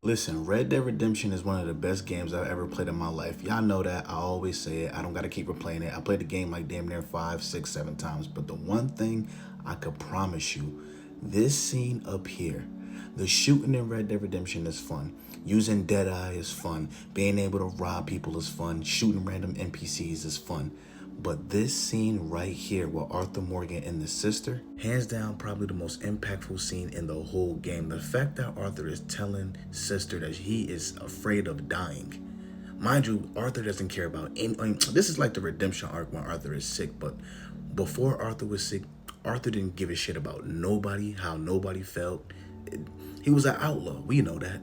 Listen, Red Dead Redemption is one of the best games I've ever played in my life. Y'all know that. I always say it. I don't got to keep replaying it. I played the game like damn near 5, 6, 7 times. But the one thing I could promise you, this scene up here, the shooting in Red Dead Redemption is fun. Using Deadeye is fun. Being able to rob people is fun. Shooting random NPCs is fun. But this scene right here with Arthur Morgan and the sister, hands down probably the most impactful scene in the whole game. The fact that Arthur is telling sister that he is afraid of dying. Mind you, Arthur doesn't care about any, this is like the redemption arc when Arthur is sick, but before Arthur was sick, Arthur didn't give a shit about nobody, how nobody felt. He was an outlaw, we know that.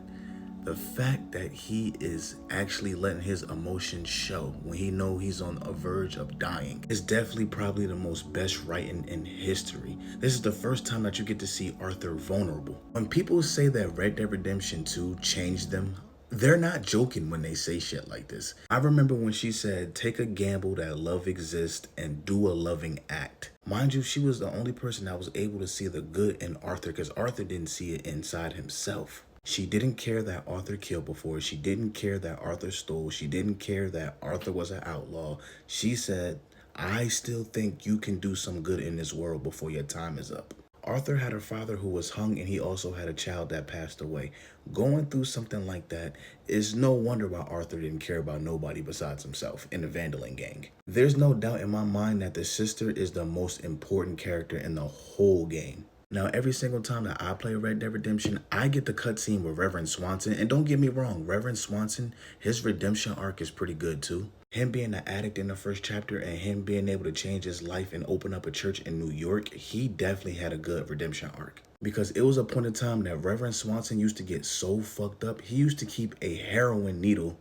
The fact that he is actually letting his emotions show when he know he's on a verge of dying is definitely probably the most best writing in history. This is the first time that you get to see Arthur vulnerable. When people say that Red Dead Redemption 2 changed them, they're not joking when they say shit like this. I remember when she said, take a gamble that love exists and do a loving act. Mind you, she was the only person that was able to see the good in Arthur because Arthur didn't see it inside himself. She didn't care that Arthur killed before. She didn't care that Arthur stole. She didn't care that Arthur was an outlaw. She said, I still think you can do some good in this world before your time is up. Arthur had a father who was hung and he also had a child that passed away. Going through something like that is no wonder why Arthur didn't care about nobody besides himself in the Van der Linde gang. There's no doubt in my mind that the sister is the most important character in the whole game. Now, every single time that I play Red Dead Redemption, I get the cutscene with Reverend Swanson. And don't get me wrong, Reverend Swanson, his redemption arc is pretty good too. Him being an addict in the first chapter and him being able to change his life and open up a church in New York, he definitely had a good redemption arc. Because it was a point in time that Reverend Swanson used to get so fucked up, he used to keep a heroin needle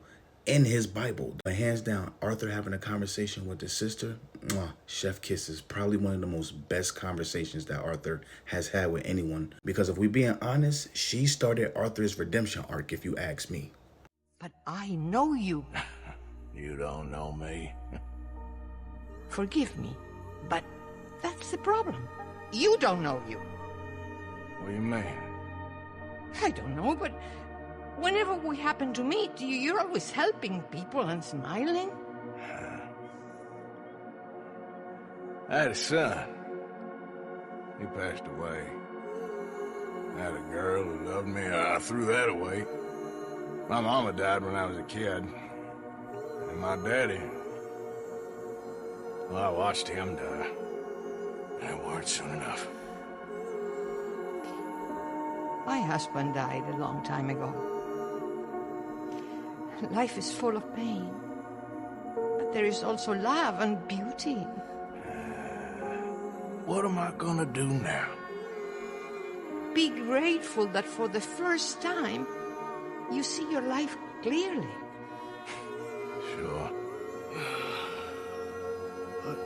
in his Bible. But hands down, Arthur having a conversation with his sister, chef kisses, probably one of the most best conversations that Arthur has had with anyone. Because if we being honest, she started Arthur's redemption arc, if you ask me. But I know you. You don't know me. Forgive me, but that's the problem. You don't know you. What do you mean? I don't know, but whenever we happen to meet, you're always helping people and smiling. I had a son. He passed away. I had a girl who loved me. I threw that away. My mama died when I was a kid. And my daddy, well, I watched him die. And it weren't soon enough. My husband died a long time ago. Life is full of pain. But there is also love and beauty. What am I gonna do now? Be grateful that for the first time, you see your life clearly. Sure. But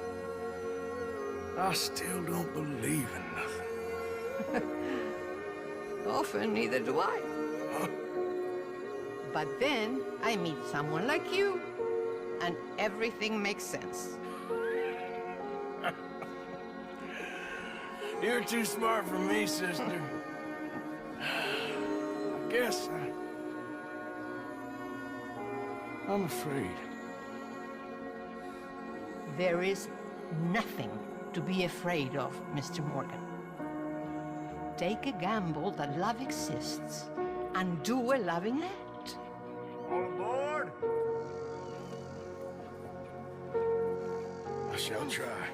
I still don't believe in nothing. Often, neither do I. But then I meet someone like you, and everything makes sense. You're too smart for me, sister. I guess I'm afraid. There is nothing to be afraid of, Mr. Morgan. Take a gamble that love exists and do a loving act. All aboard? I shall try.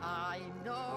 I know